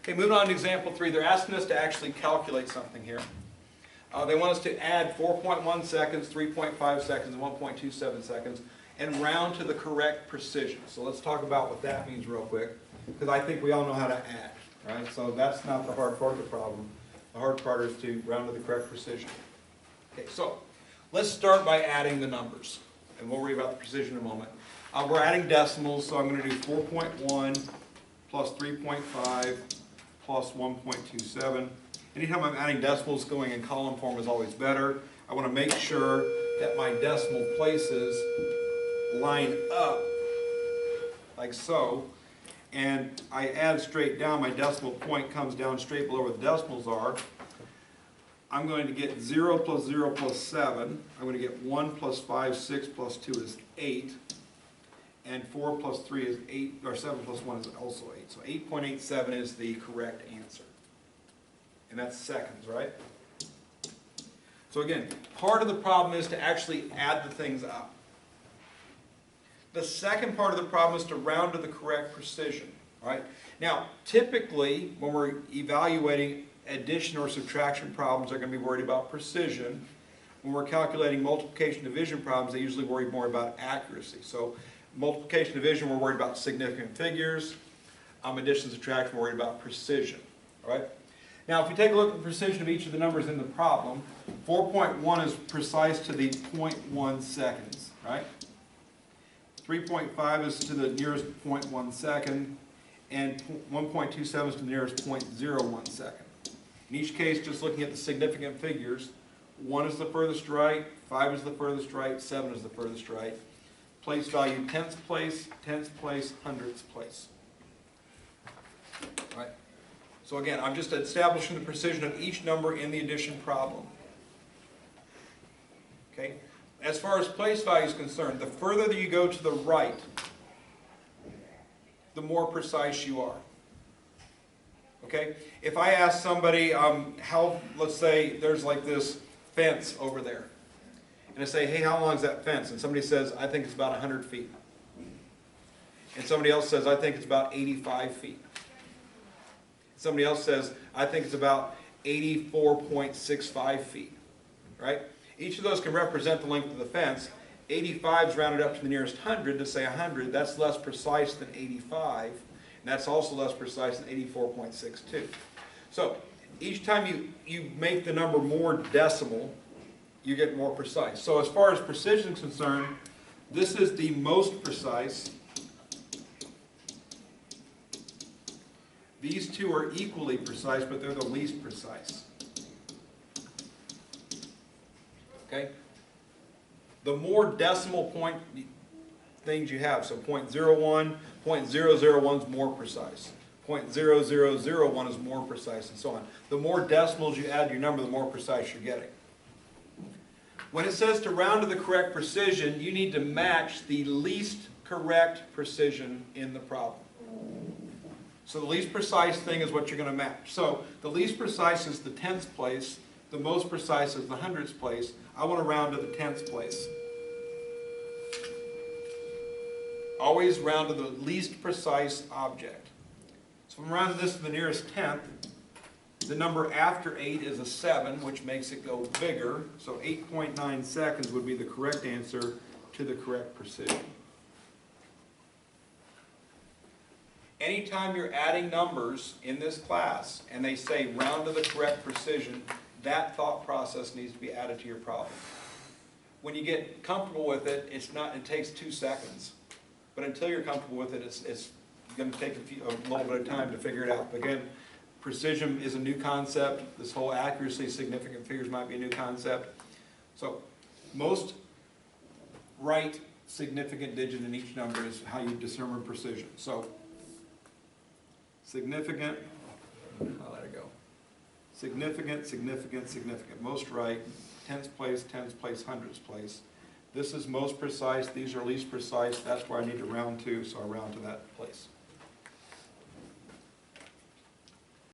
Okay, moving on to example 3. They're asking us to actually calculate something here. They want us to add 4.1 seconds, 3.5 seconds, and 1.27 seconds, and round to the correct precision. So let's talk about what that means real quick, because I think we all know how to add, right? So that's not the hard part of the problem. The hard part is to round to the correct precision. Okay, so let's start by adding the numbers, and we'll worry about the precision in a moment. We're adding decimals, so I'm going to do 4.1 plus 3.5 plus 1.27. Anytime I'm adding decimals, going in column form is always better. I want to make sure that my decimal places line up like so. And I add straight down, my decimal point comes down straight below where the decimals are. I'm going to get 0 plus 0 plus 7. I'm going to get 1 plus 5, 6 plus 2 is 8. And 4 plus 3 is 8, or 7 plus 1 is also 8. So 8.87 is the correct answer. And that's seconds, right? So again, part of the problem is to actually add the things up. The second part of the problem is to round to the correct precision, right? Now, typically, when we're evaluating addition or subtraction problems, they're going to be worried about precision. When we're calculating multiplication and division problems, they usually worry more about accuracy. So multiplication and division, we're worried about significant figures. Addition and subtraction, we're worried about precision, all right? Now, if we take a look at the precision of each of the numbers in the problem, 4.1 is precise to the 0.1 seconds, right? 3.5 is to the nearest 0.1 second, and 1.27 is to the nearest 0.01 second. In each case, just looking at the significant figures, 1 is the furthest right, 5 is the furthest right, 7 is the furthest right. Place value, tenths place, hundredths place. Right? So again, I'm just establishing the precision of each number in the addition problem. Okay? As far as place value is concerned, the further that you go to the right, the more precise you are. Okay? If I ask somebody, let's say there's like this fence over there. And I say, hey, how long is that fence? And somebody says, I think it's about 100 feet. And somebody else says, I think it's about 85 feet. Somebody else says, I think it's about 84.65 feet. Right? Each of those can represent the length of the fence. 85 is rounded up to the nearest 100 to say 100. That's less precise than 85. And that's also less precise than 84.62. So each time you make the number more decimal, you get more precise. So as far as precision is concerned, this is the most precise. These two are equally precise, but they're the least precise. Okay? The more decimal point things you have, so 0.01, 0.001 is more precise. 0.0001 is more precise, and so on. The more decimals you add to your number, the more precise you're getting. When it says to round to the correct precision, you need to match the least correct precision in the problem. So the least precise thing is what you're going to match. So the least precise is the tenths place. The most precise is the hundredths place. I want to round to the tenths place. Always round to the least precise object. So if I'm rounding this to the nearest tenth, the number after 8 is a 7, which makes it go bigger. So 8.9 seconds would be the correct answer to the correct precision. Anytime you're adding numbers in this class and they say round to the correct precision, that thought process needs to be added to your problem. When you get comfortable with it, it takes 2 seconds. But until you're comfortable with it, it's going to take a little bit of time to figure it out. But again, precision is a new concept. This whole accuracy, significant figures might be a new concept. So most right significant digit in each number is how you determine precision. So significant, I'll let it go. Significant, significant, significant. Most right, tenths place, hundredths place. This is most precise, these are least precise. That's where I need to round to, so I round to that place.